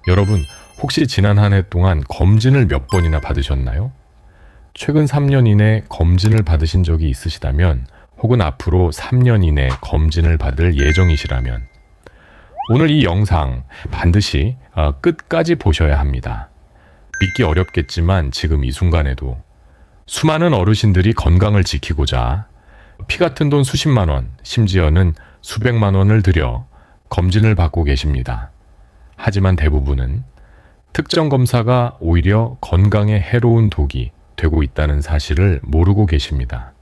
여러분, 혹시 지난 한 해 동안 검진을 몇 번이나 받으셨나요? 최근 3년 이내 검진을 받으신 적이 있으시다면, 혹은 앞으로 3년 이내 검진을 받을 예정이시라면, 오늘 이 영상 반드시 끝까지 보셔야 합니다. 믿기 어렵겠지만 지금 이 순간에도 수많은 어르신들이 건강을 지키고자 피 같은 돈 수십만 원, 심지어는 수백만 원을 들여 검진을 받고 계십니다. 하지만 대부분은 특정 검사가 오히려 건강에 해로운 독이 되고 있다는 사실을 모르고 계십니다.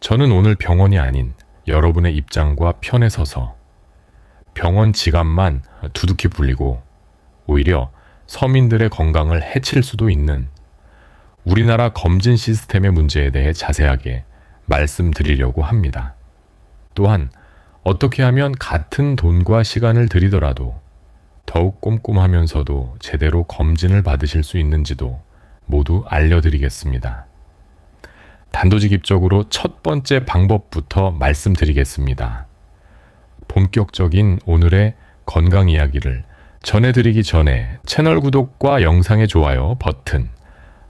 저는 오늘 병원이 아닌 여러분의 입장과 편에 서서 병원 지갑만 두둑히 불리고 오히려 서민들의 건강을 해칠 수도 있는 우리나라 검진 시스템의 문제에 대해 자세하게 말씀드리려고 합니다. 또한 어떻게 하면 같은 돈과 시간을 들이더라도 더욱 꼼꼼하면서도 제대로 검진을 받으실 수 있는지도 모두 알려드리겠습니다. 단도직입적으로 첫 번째 방법부터 말씀드리겠습니다. 본격적인 오늘의 건강 이야기를 전해드리기 전에 채널 구독과 영상의 좋아요 버튼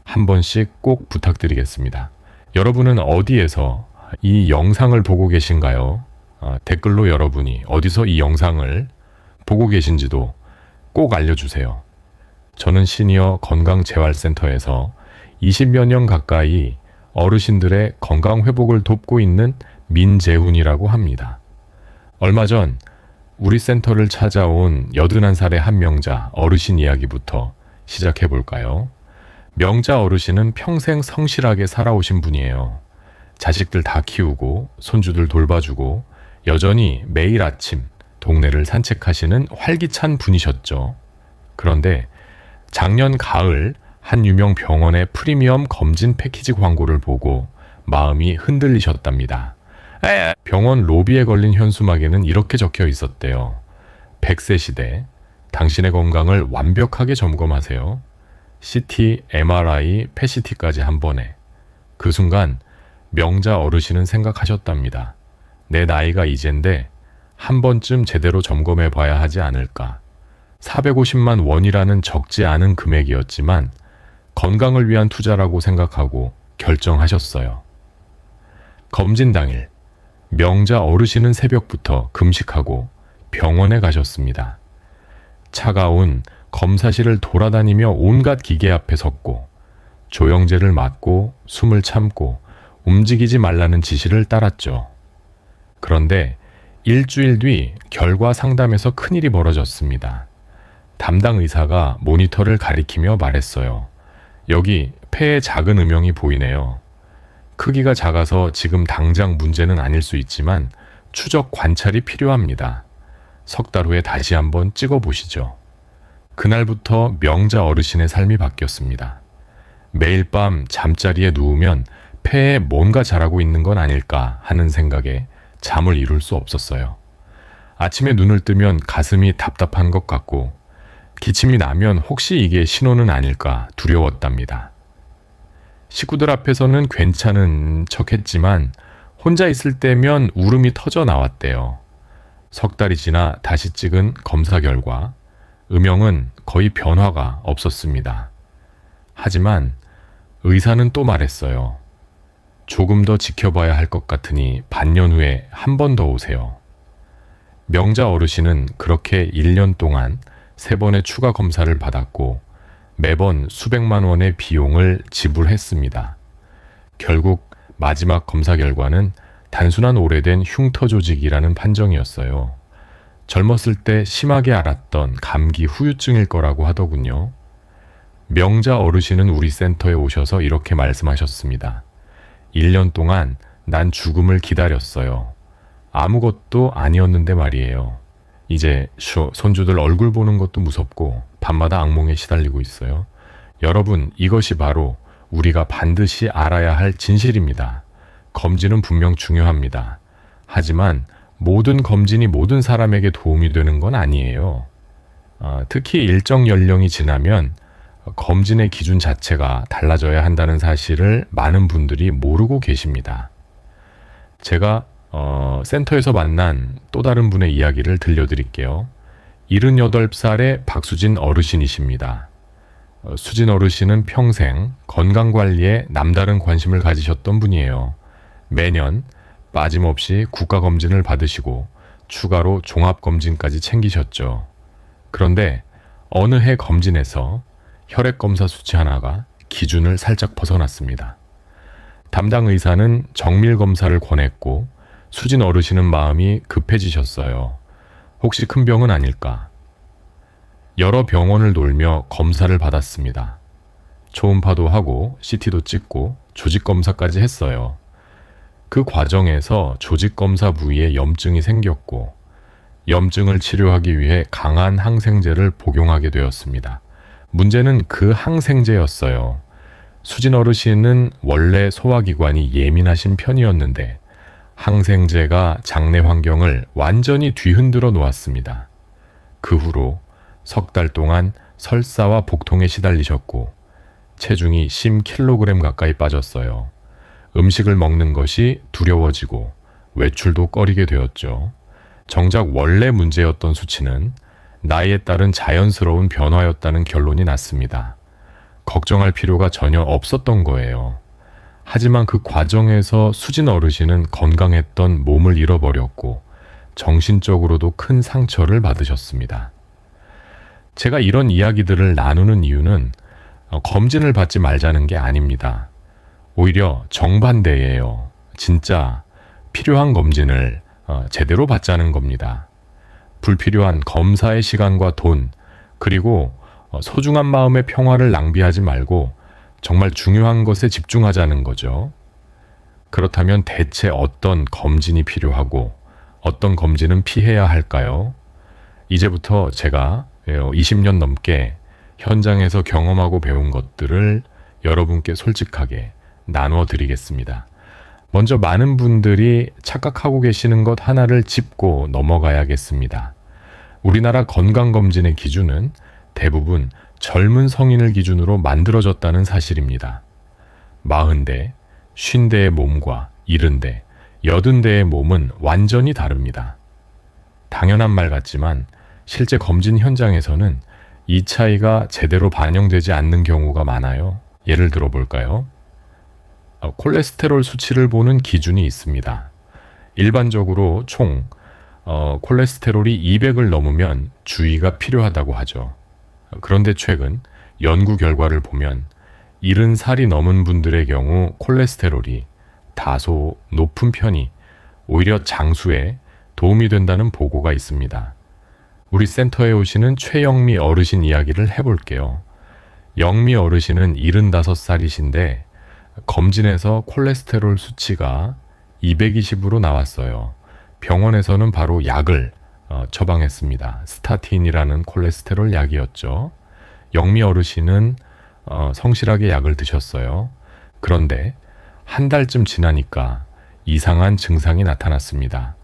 한 번씩 꼭 부탁드리겠습니다. 여러분은 어디에서 이 영상을 보고 계신가요? 댓글로 여러분이 어디서 이 영상을 보고 계신지도 꼭 알려주세요. 저는 시니어 건강재활센터에서 20여 년 가까이 어르신들의 건강 회복을 돕고 있는 민재훈이라고 합니다. 얼마 전 우리 센터를 찾아온 81살의 한 명자 어르신 이야기부터 시작해 볼까요? 명자 어르신은 평생 성실하게 살아오신 분이에요. 자식들 다 키우고 손주들 돌봐주고 여전히 매일 아침 동네를 산책하시는 활기찬 분이셨죠. 그런데 작년 가을 한 유명 병원의 프리미엄 검진 패키지 광고를 보고 마음이 흔들리셨답니다. 병원 로비에 걸린 현수막에는 이렇게 적혀 있었대요. 100세 시대, 당신의 건강을 완벽하게 점검하세요. CT, MRI, PET-CT까지 한 번에. 그 순간 명자 어르신은 생각하셨답니다. 내 나이가 이젠데 한 번쯤 제대로 점검해 봐야 하지 않을까. 450만 원이라는 적지 않은 금액이었지만 건강을 위한 투자라고 생각하고 결정하셨어요. 검진 당일 명자 어르신은 새벽부터 금식하고 병원에 가셨습니다. 차가운 검사실을 돌아다니며 온갖 기계 앞에 섰고 조영제를 맞고 숨을 참고 움직이지 말라는 지시를 따랐죠. 그런데 일주일 뒤 결과 상담에서 큰일이 벌어졌습니다. 담당 의사가 모니터를 가리키며 말했어요. 여기 폐에 작은 음영이 보이네요. 크기가 작아서 지금 당장 문제는 아닐 수 있지만 추적 관찰이 필요합니다. 석 달 후에 다시 한번 찍어보시죠. 그날부터 명자 어르신의 삶이 바뀌었습니다. 매일 밤 잠자리에 누우면 폐에 뭔가 자라고 있는 건 아닐까 하는 생각에 잠을 이룰 수 없었어요. 아침에 눈을 뜨면 가슴이 답답한 것 같고 기침이 나면 혹시 이게 신호는 아닐까 두려웠답니다. 식구들 앞에서는 괜찮은 척했지만 혼자 있을 때면 울음이 터져 나왔대요. 석 달이 지나 다시 찍은 검사 결과 음영은 거의 변화가 없었습니다. 하지만 의사는 또 말했어요. 조금 더 지켜봐야 할 것 같으니 반년 후에 한 번 더 오세요. 명자 어르신은 그렇게 1년 동안 3번의 추가 검사를 받았고 매번 수백만 원의 비용을 지불했습니다. 결국 마지막 검사 결과는 단순한 오래된 흉터 조직이라는 판정이었어요. 젊었을 때 심하게 앓았던 감기 후유증일 거라고 하더군요. 명자 어르신은 우리 센터에 오셔서 이렇게 말씀하셨습니다. 1년 동안 난 죽음을 기다렸어요. 아무것도 아니었는데 말이에요. 이제 손주들 얼굴 보는 것도 무섭고 밤마다 악몽에 시달리고 있어요. 여러분, 이것이 바로 우리가 반드시 알아야 할 진실입니다. 검진은 분명 중요합니다. 하지만 모든 검진이 모든 사람에게 도움이 되는 건 아니에요. 특히 일정 연령이 지나면 검진의 기준 자체가 달라져야 한다는 사실을 많은 분들이 모르고 계십니다. 제가 센터에서 만난 또 다른 분의 이야기를 들려드릴게요. 78살의 박수진 어르신이십니다. 수진 어르신은 평생 건강관리에 남다른 관심을 가지셨던 분이에요. 매년 빠짐없이 국가검진을 받으시고 추가로 종합검진까지 챙기셨죠. 그런데 어느 해 검진에서 혈액검사 수치 하나가 기준을 살짝 벗어났습니다. 담당 의사는 정밀검사를 권했고 수진 어르신은 마음이 급해지셨어요. 혹시 큰 병은 아닐까? 여러 병원을 돌며 검사를 받았습니다. 초음파도 하고 CT도 찍고 조직검사까지 했어요. 그 과정에서 조직검사 부위에 염증이 생겼고 염증을 치료하기 위해 강한 항생제를 복용하게 되었습니다. 문제는 그 항생제였어요. 수진 어르신은 원래 소화기관이 예민하신 편이었는데 항생제가 장내 환경을 완전히 뒤흔들어 놓았습니다. 그 후로 석 달 동안 설사와 복통에 시달리셨고 체중이 10kg 가까이 빠졌어요. 음식을 먹는 것이 두려워지고 외출도 꺼리게 되었죠. 정작 원래 문제였던 수치는 나이에 따른 자연스러운 변화였다는 결론이 났습니다. 걱정할 필요가 전혀 없었던 거예요. 하지만 그 과정에서 수진 어르신은 건강했던 몸을 잃어버렸고 정신적으로도 큰 상처를 받으셨습니다. 제가 이런 이야기들을 나누는 이유는 검진을 받지 말자는 게 아닙니다. 오히려 정반대예요. 진짜 필요한 검진을 제대로 받자는 겁니다. 불필요한 검사의 시간과 돈, 그리고 소중한 마음의 평화를 낭비하지 말고 정말 중요한 것에 집중하자는 거죠. 그렇다면 대체 어떤 검진이 필요하고 어떤 검진은 피해야 할까요? 이제부터 제가 20년 넘게 현장에서 경험하고 배운 것들을 여러분께 솔직하게 나누어 드리겠습니다. 먼저 많은 분들이 착각하고 계시는 것 하나를 짚고 넘어가야겠습니다. 우리나라 건강검진의 기준은 대부분 젊은 성인을 기준으로 만들어졌다는 사실입니다. 40대, 50대의 몸과 70대, 80대의 몸은 완전히 다릅니다. 당연한 말 같지만 실제 검진 현장에서는 이 차이가 제대로 반영되지 않는 경우가 많아요. 예를 들어 볼까요? 콜레스테롤 수치를 보는 기준이 있습니다. 일반적으로 총 콜레스테롤이 200을 넘으면 주의가 필요하다고 하죠. 그런데 최근 연구 결과를 보면 70살이 넘은 분들의 경우 콜레스테롤이 다소 높은 편이 오히려 장수에 도움이 된다는 보고가 있습니다. 우리 센터에 오시는 최영미 어르신 이야기를 해볼게요. 영미 어르신은 75살이신데 검진에서 콜레스테롤 수치가 220으로 나왔어요. 병원에서는 바로 약을 처방했습니다. 스타틴이라는 콜레스테롤 약이었죠. 영미 어르신은 성실하게 약을 드셨어요. 그런데 한 달쯤 지나니까 이상한 증상이 나타났습니다.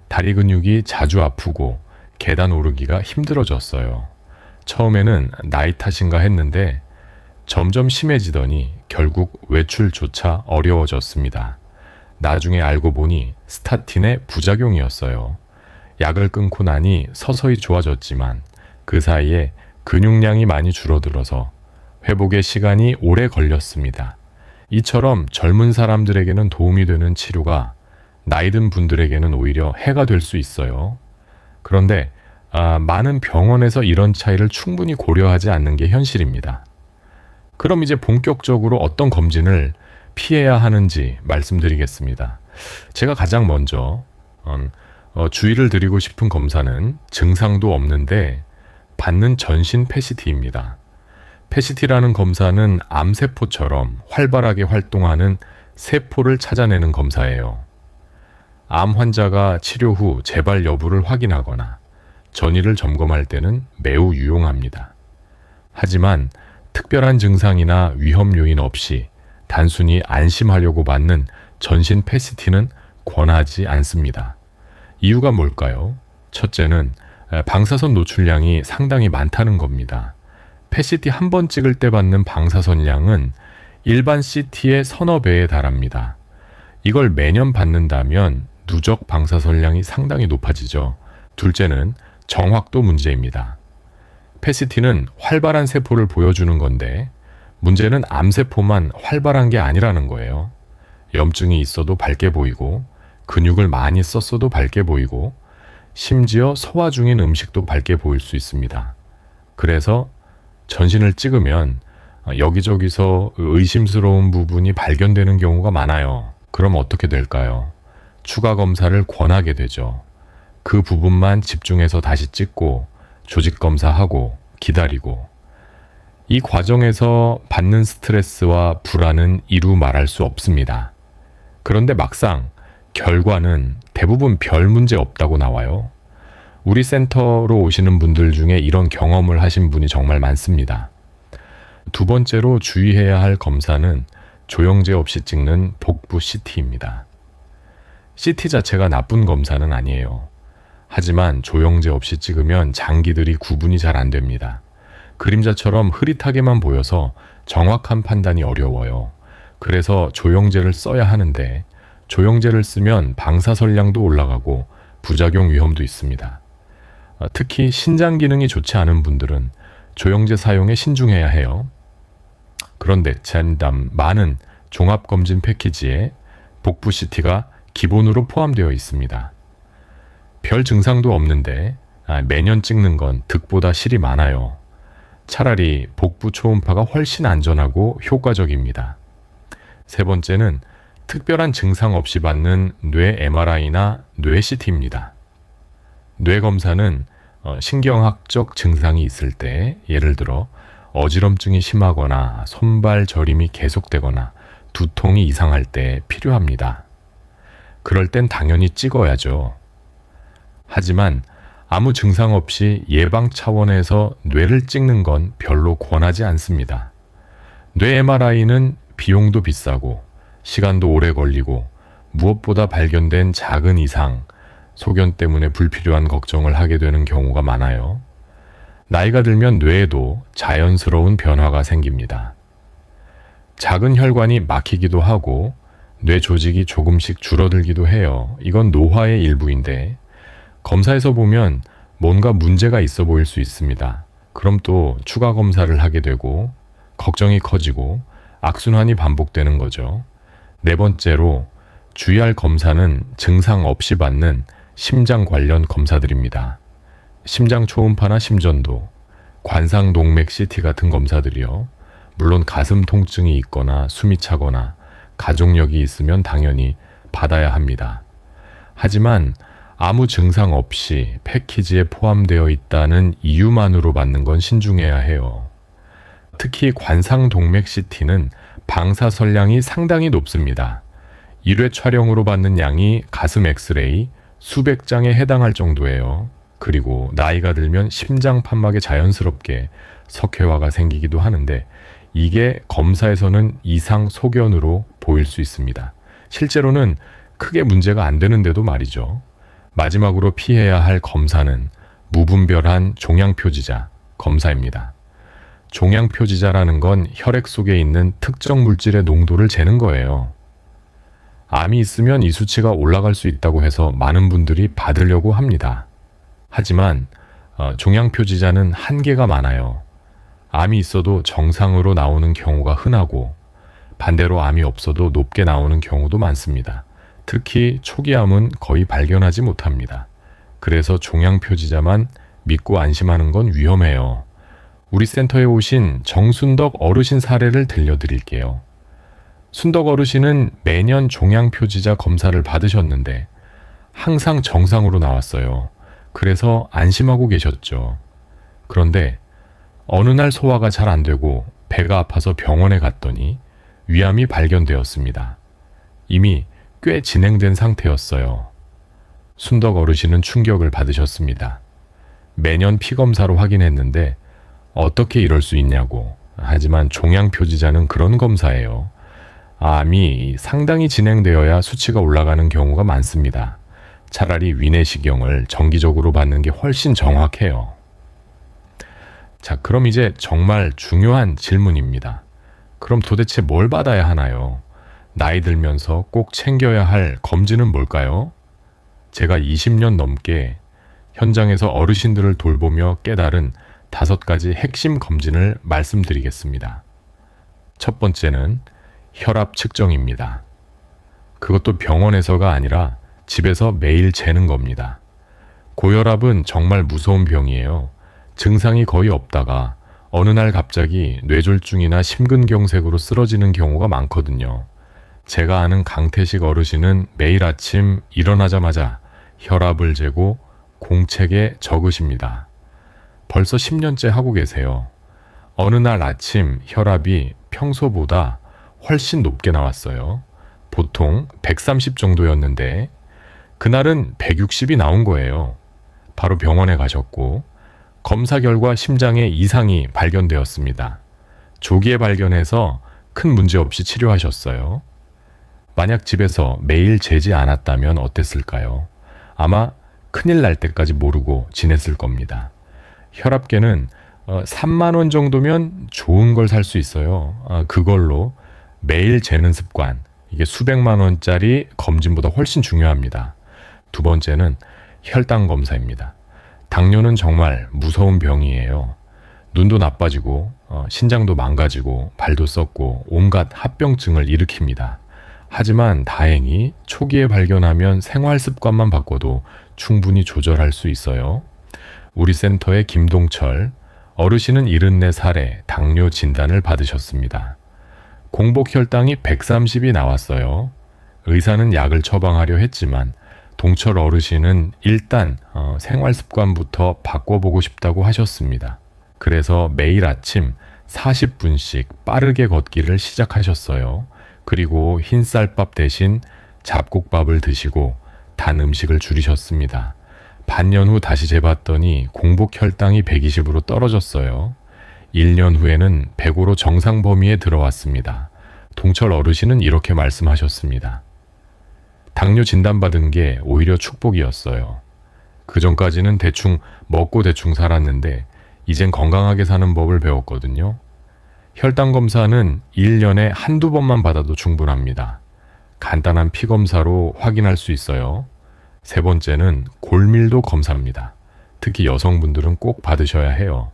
다리 근육이 자주 아프고 계단 오르기가 힘들어졌어요. 처음에는 나이 탓인가 했는데 점점 심해지더니 결국 외출조차 어려워졌습니다. 나중에 알고 보니 스타틴의 부작용이었어요. 약을 끊고 나니 서서히 좋아졌지만 그 사이에 근육량이 많이 줄어들어서 회복에 시간이 오래 걸렸습니다. 이처럼 젊은 사람들에게는 도움이 되는 치료가 나이든 분들에게는 오히려 해가 될 수 있어요. 그런데 많은 병원에서 이런 차이를 충분히 고려하지 않는 게 현실입니다. 그럼 이제 본격적으로 어떤 검진을 피해야 하는지 말씀드리겠습니다. 제가 가장 먼저 주의를 드리고 싶은 검사는 증상도 없는데 받는 전신 PET-CT입니다. PET-CT라는 검사는 암세포처럼 활발하게 활동하는 세포를 찾아내는 검사예요. 암 환자가 치료 후 재발 여부를 확인하거나 전이를 점검할 때는 매우 유용합니다. 하지만 특별한 증상이나 위험 요인 없이 단순히 안심하려고 받는 전신 PET-CT는 권하지 않습니다. 이유가 뭘까요? 첫째는 방사선 노출량이 상당히 많다는 겁니다. PET-CT 한 번 찍을 때 받는 방사선량은 일반 CT의 서너 배에 달합니다. 이걸 매년 받는다면 누적 방사선량이 상당히 높아지죠. 둘째는 정확도 문제입니다. PET-CT는 활발한 세포를 보여주는 건데 문제는 암세포만 활발한 게 아니라는 거예요. 염증이 있어도 밝게 보이고 근육을 많이 썼어도 밝게 보이고 심지어 소화 중인 음식도 밝게 보일 수 있습니다. 그래서 전신을 찍으면 여기저기서 의심스러운 부분이 발견되는 경우가 많아요. 그럼 어떻게 될까요? 추가 검사를 권하게 되죠. 그 부분만 집중해서 다시 찍고 조직 검사하고 기다리고 이 과정에서 받는 스트레스와 불안은 이루 말할 수 없습니다. 그런데 막상 결과는 대부분 별 문제 없다고 나와요. 우리 센터로 오시는 분들 중에 이런 경험을 하신 분이 정말 많습니다. 두 번째로 주의해야 할 검사는 조영제 없이 찍는 복부 CT입니다. CT 자체가 나쁜 검사는 아니에요. 하지만 조영제 없이 찍으면 장기들이 구분이 잘 안 됩니다. 그림자처럼 흐릿하게만 보여서 정확한 판단이 어려워요. 그래서 조영제를 써야 하는데 조영제를 쓰면 방사선량도 올라가고 부작용 위험도 있습니다. 특히 신장 기능이 좋지 않은 분들은 조영제 사용에 신중해야 해요. 그런데 젠담 많은 종합검진 패키지에 복부 CT가 기본으로 포함되어 있습니다. 별 증상도 없는데 매년 찍는 건 득보다 실이 많아요. 차라리 복부 초음파가 훨씬 안전하고 효과적입니다. 세 번째는 특별한 증상 없이 받는 뇌 MRI나 뇌 CT입니다. 뇌 검사는 신경학적 증상이 있을 때, 예를 들어 어지럼증이 심하거나 손발 저림이 계속되거나 두통이 이상할 때 필요합니다. 그럴 땐 당연히 찍어야죠. 하지만 아무 증상 없이 예방 차원에서 뇌를 찍는 건 별로 권하지 않습니다. 뇌 MRI는 비용도 비싸고 시간도 오래 걸리고 무엇보다 발견된 작은 이상, 소견 때문에 불필요한 걱정을 하게 되는 경우가 많아요. 나이가 들면 뇌에도 자연스러운 변화가 생깁니다. 작은 혈관이 막히기도 하고 뇌 조직이 조금씩 줄어들기도 해요. 이건 노화의 일부인데 검사에서 보면 뭔가 문제가 있어 보일 수 있습니다. 그럼 또 추가 검사를 하게 되고 걱정이 커지고 악순환이 반복되는 거죠. 네 번째로 주의할 검사는 증상 없이 받는 심장 관련 검사들입니다. 심장 초음파나 심전도, 관상동맥 CT 같은 검사들이요. 물론 가슴 통증이 있거나 숨이 차거나 가족력이 있으면 당연히 받아야 합니다. 하지만 아무 증상 없이 패키지에 포함되어 있다는 이유만으로 받는 건 신중해야 해요. 특히 관상동맥 CT는 방사선량이 상당히 높습니다. 1회 촬영으로 받는 양이 가슴 엑스레이 수백 장에 해당할 정도예요. 그리고 나이가 들면 심장 판막에 자연스럽게 석회화가 생기기도 하는데 이게 검사에서는 이상 소견으로 보일 수 있습니다. 실제로는 크게 문제가 안 되는데도 말이죠. 마지막으로 피해야 할 검사는 무분별한 종양표지자 검사입니다. 종양표지자라는 건 혈액 속에 있는 특정 물질의 농도를 재는 거예요. 암이 있으면 이 수치가 올라갈 수 있다고 해서 많은 분들이 받으려고 합니다. 하지만 종양표지자는 한계가 많아요. 암이 있어도 정상으로 나오는 경우가 흔하고 반대로 암이 없어도 높게 나오는 경우도 많습니다. 특히 초기암은 거의 발견하지 못합니다. 그래서 종양표지자만 믿고 안심하는 건 위험해요. 우리 센터에 오신 정순덕 어르신 사례를 들려드릴게요. 순덕 어르신은 매년 종양표지자 검사를 받으셨는데 항상 정상으로 나왔어요. 그래서 안심하고 계셨죠. 그런데 어느 날 소화가 잘 안 되고 배가 아파서 병원에 갔더니 위암이 발견되었습니다. 이미 꽤 진행된 상태였어요. 순덕 어르신은 충격을 받으셨습니다. 매년 피검사로 확인했는데 어떻게 이럴 수 있냐고. 하지만 종양표지자는 그런 검사예요. 암이 상당히 진행되어야 수치가 올라가는 경우가 많습니다. 차라리 위내시경을 정기적으로 받는 게 훨씬 정확해요. 자, 그럼 이제 정말 중요한 질문입니다. 그럼 도대체 뭘 받아야 하나요? 나이 들면서 꼭 챙겨야 할 검진은 뭘까요? 제가 20년 넘게 현장에서 어르신들을 돌보며 깨달은 5가지 핵심 검진을 말씀드리겠습니다. 첫 번째는 혈압 측정입니다. 그것도 병원에서가 아니라 집에서 매일 재는 겁니다. 고혈압은 정말 무서운 병이에요. 증상이 거의 없다가 어느 날 갑자기 뇌졸중이나 심근경색으로 쓰러지는 경우가 많거든요. 제가 아는 강태식 어르신은 매일 아침 일어나자마자 혈압을 재고 공책에 적으십니다. 벌써 10년째 하고 계세요. 어느 날 아침 혈압이 평소보다 훨씬 높게 나왔어요. 보통 130 정도였는데 그날은 160이 나온 거예요. 바로 병원에 가셨고 검사 결과 심장에 이상이 발견되었습니다. 조기에 발견해서 큰 문제 없이 치료하셨어요. 만약 집에서 매일 재지 않았다면 어땠을까요? 아마 큰일 날 때까지 모르고 지냈을 겁니다. 혈압계는 3만 원 정도면 좋은 걸 살 수 있어요. 그걸로 매일 재는 습관, 이게 수백만 원짜리 검진보다 훨씬 중요합니다. 두 번째는 혈당 검사입니다. 당뇨는 정말 무서운 병이에요. 눈도 나빠지고 신장도 망가지고 발도 썩고 온갖 합병증을 일으킵니다. 하지만 다행히 초기에 발견하면 생활 습관만 바꿔도 충분히 조절할 수 있어요. 우리 센터의 김동철 어르신은 74살에 당뇨 진단을 받으셨습니다. 공복 혈당이 130이 나왔어요. 의사는 약을 처방하려 했지만 동철 어르신은 일단 생활 습관부터 바꿔보고 싶다고 하셨습니다. 그래서 매일 아침 40분씩 빠르게 걷기를 시작하셨어요. 그리고 흰쌀밥 대신 잡곡밥을 드시고 단 음식을 줄이셨습니다. 반년 후 다시 재봤더니 공복 혈당이 120으로 떨어졌어요. 1년 후에는 105로 정상 범위에 들어왔습니다. 동철 어르신은 이렇게 말씀하셨습니다. 당뇨 진단받은 게 오히려 축복이었어요. 그전까지는 대충 먹고 대충 살았는데 이젠 건강하게 사는 법을 배웠거든요. 혈당 검사는 1년에 한두 번만 받아도 충분합니다. 간단한 피 검사로 확인할 수 있어요. 세 번째는 골밀도 검사입니다. 특히 여성분들은 꼭 받으셔야 해요.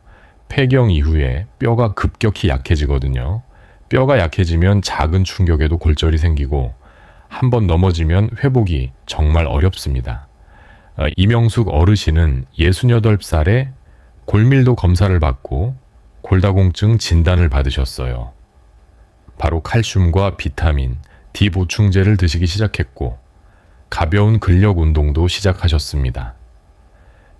폐경 이후에 뼈가 급격히 약해지거든요. 뼈가 약해지면 작은 충격에도 골절이 생기고 한번 넘어지면 회복이 정말 어렵습니다. 이명숙 어르신은 68살에 골밀도 검사를 받고 골다공증 진단을 받으셨어요. 바로 칼슘과 비타민, D 보충제를 드시기 시작했고 가벼운 근력 운동도 시작하셨습니다.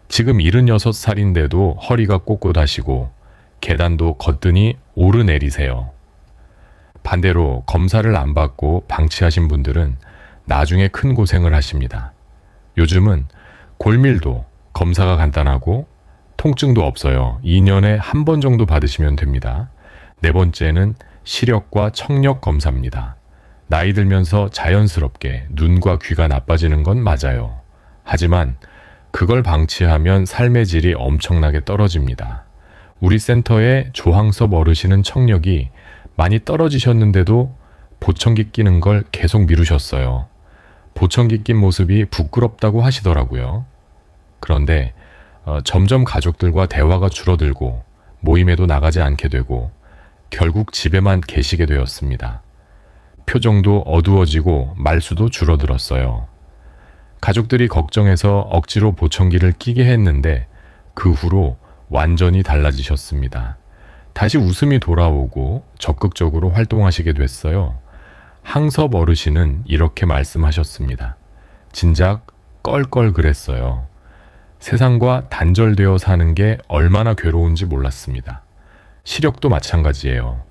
지금 76살인데도 허리가 꼿꼿하시고 계단도 거뜬히 오르내리세요. 반대로 검사를 안 받고 방치하신 분들은 나중에 큰 고생을 하십니다. 요즘은 골밀도 검사가 간단하고 통증도 없어요. 2년에 한 번 정도 받으시면 됩니다. 네 번째는 시력과 청력 검사입니다. 나이 들면서 자연스럽게 눈과 귀가 나빠지는 건 맞아요. 하지만 그걸 방치하면 삶의 질이 엄청나게 떨어집니다. 우리 센터의 조항섭 어르신은 청력이 많이 떨어지셨는데도 보청기 끼는 걸 계속 미루셨어요. 보청기 낀 모습이 부끄럽다고 하시더라고요. 그런데 점점 가족들과 대화가 줄어들고 모임에도 나가지 않게 되고 결국 집에만 계시게 되었습니다. 표정도 어두워지고 말수도 줄어들었어요. 가족들이 걱정해서 억지로 보청기를 끼게 했는데 그 후로 완전히 달라지셨습니다. 다시 웃음이 돌아오고 적극적으로 활동하시게 됐어요. 항섭 어르신은 이렇게 말씀하셨습니다. 진작 껄껄 그랬어요. 세상과 단절되어 사는 게 얼마나 괴로운지 몰랐습니다. 시력도 마찬가지예요.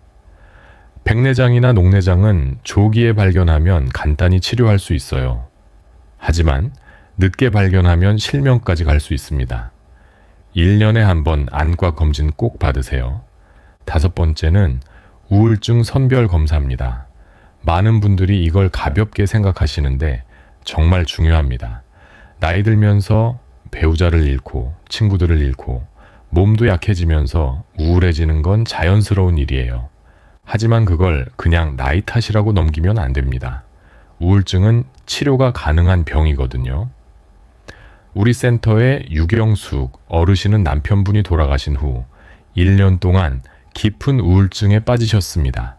백내장이나 녹내장은 조기에 발견하면 간단히 치료할 수 있어요. 하지만 늦게 발견하면 실명까지 갈 수 있습니다. 1년에 한 번 안과 검진 꼭 받으세요. 다섯 번째는 우울증 선별 검사입니다. 많은 분들이 이걸 가볍게 생각하시는데 정말 중요합니다. 나이 들면서 배우자를 잃고 친구들을 잃고 몸도 약해지면서 우울해지는 건 자연스러운 일이에요. 하지만 그걸 그냥 나이 탓이라고 넘기면 안 됩니다. 우울증은 치료가 가능한 병이거든요. 우리 센터의 유경숙 어르신은 남편분이 돌아가신 후 1년 동안 깊은 우울증에 빠지셨습니다.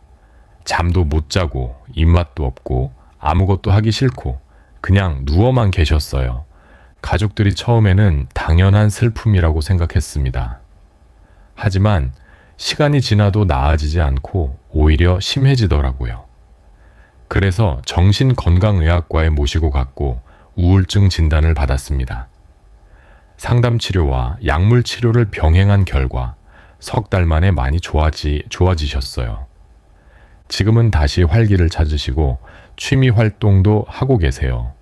잠도 못 자고 입맛도 없고 아무것도 하기 싫고 그냥 누워만 계셨어요. 가족들이 처음에는 당연한 슬픔이라고 생각했습니다. 하지만 시간이 지나도 나아지지 않고 오히려 심해지더라고요. 그래서 정신건강의학과에 모시고 갔고 우울증 진단을 받았습니다. 상담 치료와 약물 치료를 병행한 결과 석 달 만에 많이 좋아지셨어요. 지금은 다시 활기를 찾으시고 취미 활동도 하고 계세요.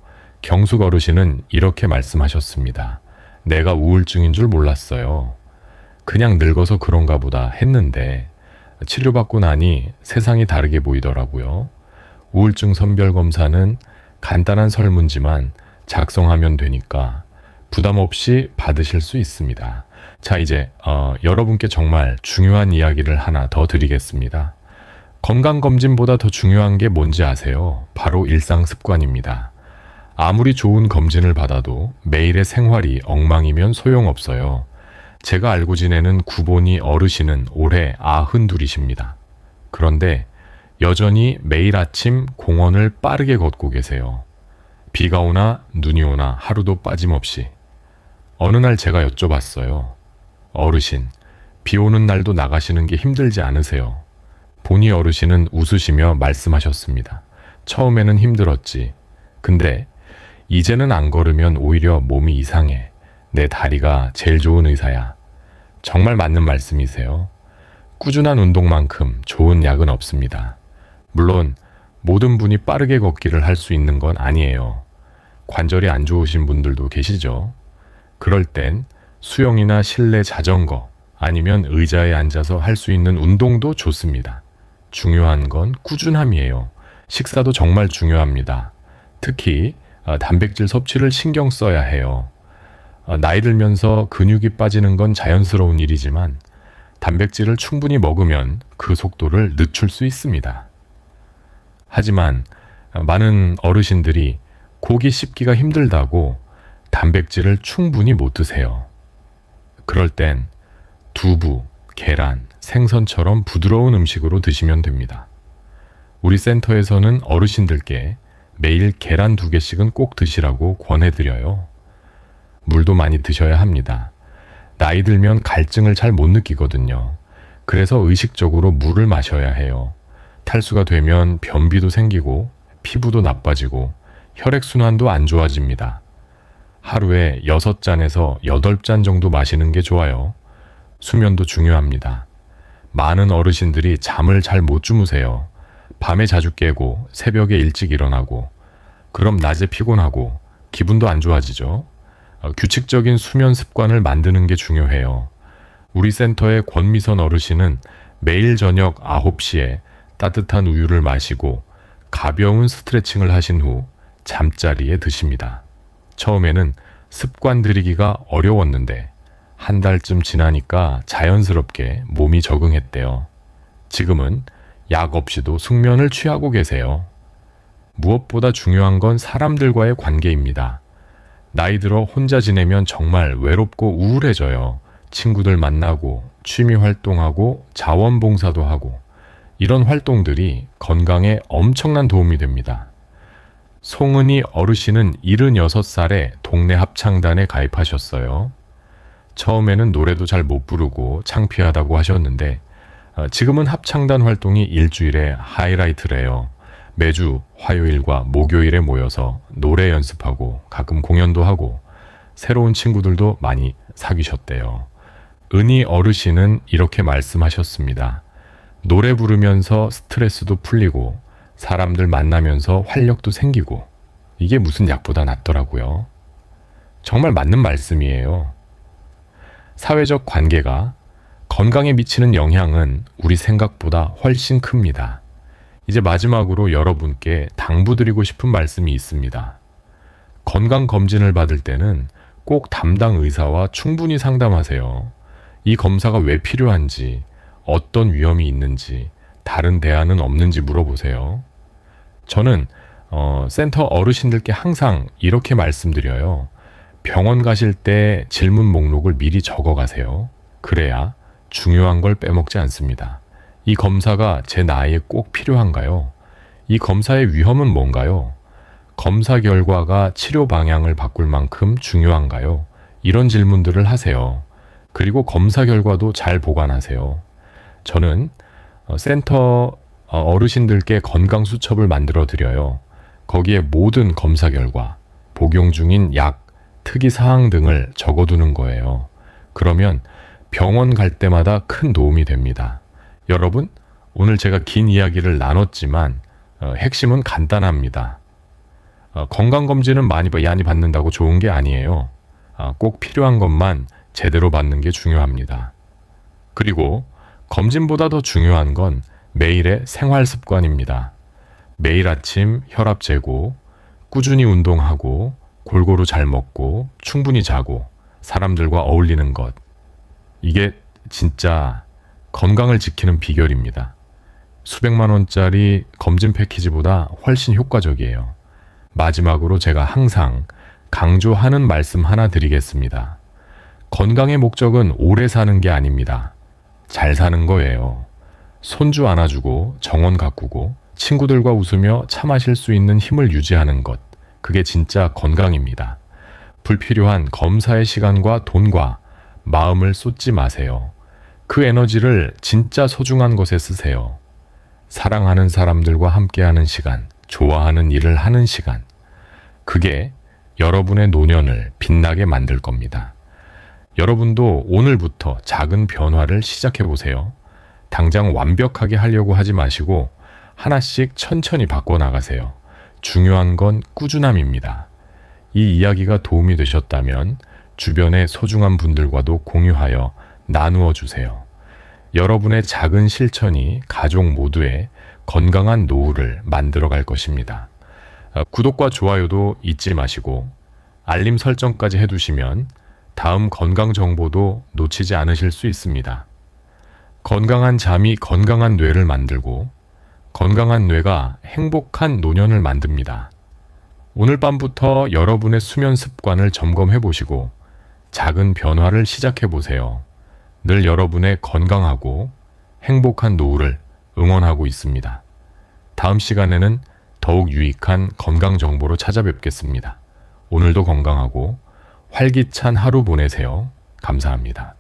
경숙 어르신은 이렇게 말씀하셨습니다. 내가 우울증인 줄 몰랐어요. 그냥 늙어서 그런가 보다 했는데 치료받고 나니 세상이 다르게 보이더라고요. 우울증 선별 검사는 간단한 설문지만 작성하면 되니까 부담 없이 받으실 수 있습니다. 자, 이제 여러분께 정말 중요한 이야기를 하나 더 드리겠습니다. 건강검진보다 더 중요한 게 뭔지 아세요? 바로 일상습관입니다. 아무리 좋은 검진을 받아도 매일의 생활이 엉망이면 소용없어요. 제가 알고 지내는 구본이 어르신은 올해 92이십니다. 그런데 여전히 매일 아침 공원을 빠르게 걷고 계세요. 비가 오나 눈이 오나 하루도 빠짐없이. 어느 날 제가 여쭤봤어요. 어르신, 비 오는 날도 나가시는 게 힘들지 않으세요? 보니 어르신은 웃으시며 말씀하셨습니다. 처음에는 힘들었지. 근데 이제는 안 걸으면 오히려 몸이 이상해. 내 다리가 제일 좋은 의사야. 정말 맞는 말씀이세요. 꾸준한 운동만큼 좋은 약은 없습니다. 물론 모든 분이 빠르게 걷기를 할 수 있는 건 아니에요. 관절이 안 좋으신 분들도 계시죠. 그럴 땐 수영이나 실내 자전거 아니면 의자에 앉아서 할 수 있는 운동도 좋습니다. 중요한 건 꾸준함이에요. 식사도 정말 중요합니다. 특히 단백질 섭취를 신경 써야 해요. 나이 들면서 근육이 빠지는 건 자연스러운 일이지만 단백질을 충분히 먹으면 그 속도를 늦출 수 있습니다. 하지만 많은 어르신들이 고기 씹기가 힘들다고 단백질을 충분히 못 드세요. 그럴 땐 두부, 계란, 생선처럼 부드러운 음식으로 드시면 됩니다. 우리 센터에서는 어르신들께 매일 계란 2개씩은 꼭 드시라고 권해드려요. 물도 많이 드셔야 합니다. 나이 들면 갈증을 잘 못 느끼거든요. 그래서 의식적으로 물을 마셔야 해요. 탈수가 되면 변비도 생기고 피부도 나빠지고 혈액순환도 안 좋아집니다. 하루에 6잔에서 8잔 정도 마시는 게 좋아요. 수면도 중요합니다. 많은 어르신들이 잠을 잘 못 주무세요. 밤에 자주 깨고 새벽에 일찍 일어나고 그럼 낮에 피곤하고 기분도 안 좋아지죠. 규칙적인 수면 습관을 만드는 게 중요해요. 우리 센터의 권미선 어르신은 매일 저녁 9시에 따뜻한 우유를 마시고 가벼운 스트레칭을 하신 후 잠자리에 드십니다. 처음에는 습관 들이기가 어려웠는데 한 달쯤 지나니까 자연스럽게 몸이 적응했대요. 지금은 약 없이도 숙면을 취하고 계세요. 무엇보다 중요한 건 사람들과의 관계입니다. 나이 들어 혼자 지내면 정말 외롭고 우울해져요. 친구들 만나고 취미 활동하고 자원봉사도 하고 이런 활동들이 건강에 엄청난 도움이 됩니다. 송은이 어르신은 76살에 동네 합창단에 가입하셨어요. 처음에는 노래도 잘 못 부르고 창피하다고 하셨는데 지금은 합창단 활동이 일주일에 하이라이트래요. 매주 화요일과 목요일에 모여서 노래 연습하고 가끔 공연도 하고 새로운 친구들도 많이 사귀셨대요. 은희 어르신은 이렇게 말씀하셨습니다. 노래 부르면서 스트레스도 풀리고 사람들 만나면서 활력도 생기고 이게 무슨 약보다 낫더라고요. 정말 맞는 말씀이에요. 사회적 관계가 건강에 미치는 영향은 우리 생각보다 훨씬 큽니다. 이제 마지막으로 여러분께 당부드리고 싶은 말씀이 있습니다. 건강검진을 받을 때는 꼭 담당 의사와 충분히 상담하세요. 이 검사가 왜 필요한지, 어떤 위험이 있는지, 다른 대안은 없는지 물어보세요. 저는 센터 어르신들께 항상 이렇게 말씀드려요. 병원 가실 때 질문 목록을 미리 적어 가세요. 그래야 중요한 걸 빼먹지 않습니다. 이 검사가 제 나이에 꼭 필요한가요? 이 검사의 위험은 뭔가요? 검사 결과가 치료 방향을 바꿀 만큼 중요한가요? 이런 질문들을 하세요. 그리고 검사 결과도 잘 보관하세요. 저는 센터 어르신들께 건강 수첩을 만들어 드려요. 거기에 모든 검사 결과, 복용 중인 약, 특이 사항 등을 적어두는 거예요. 그러면 병원 갈 때마다 큰 도움이 됩니다. 여러분, 오늘 제가 긴 이야기를 나눴지만 핵심은 간단합니다. 건강검진은 많이 받는다고 좋은 게 아니에요. 꼭 필요한 것만 제대로 받는 게 중요합니다. 그리고 검진보다 더 중요한 건 매일의 생활 습관입니다. 매일 아침 혈압 재고, 꾸준히 운동하고, 골고루 잘 먹고, 충분히 자고, 사람들과 어울리는 것. 이게 진짜 건강을 지키는 비결입니다. 수백만 원짜리 검진 패키지보다 훨씬 효과적이에요. 마지막으로 제가 항상 강조하는 말씀 하나 드리겠습니다. 건강의 목적은 오래 사는 게 아닙니다. 잘 사는 거예요. 손주 안아주고 정원 가꾸고 친구들과 웃으며 차 마실 수 있는 힘을 유지하는 것. 그게 진짜 건강입니다. 불필요한 검사의 시간과 돈과 마음을 쏟지 마세요. 그 에너지를 진짜 소중한 것에 쓰세요. 사랑하는 사람들과 함께하는 시간, 좋아하는 일을 하는 시간. 그게 여러분의 노년을 빛나게 만들 겁니다. 여러분도 오늘부터 작은 변화를 시작해 보세요. 당장 완벽하게 하려고 하지 마시고 하나씩 천천히 바꿔나가세요. 중요한 건 꾸준함입니다. 이 이야기가 도움이 되셨다면 주변의 소중한 분들과도 공유하여 나누어 주세요. 여러분의 작은 실천이 가족 모두의 건강한 노후를 만들어 갈 것입니다. 구독과 좋아요도 잊지 마시고 알림 설정까지 해두시면 다음 건강 정보도 놓치지 않으실 수 있습니다. 건강한 잠이 건강한 뇌를 만들고 건강한 뇌가 행복한 노년을 만듭니다. 오늘 밤부터 여러분의 수면 습관을 점검해 보시고 작은 변화를 시작해 보세요. 늘 여러분의 건강하고 행복한 노후를 응원하고 있습니다. 다음 시간에는 더욱 유익한 건강 정보로 찾아뵙겠습니다. 오늘도 건강하고 활기찬 하루 보내세요. 감사합니다.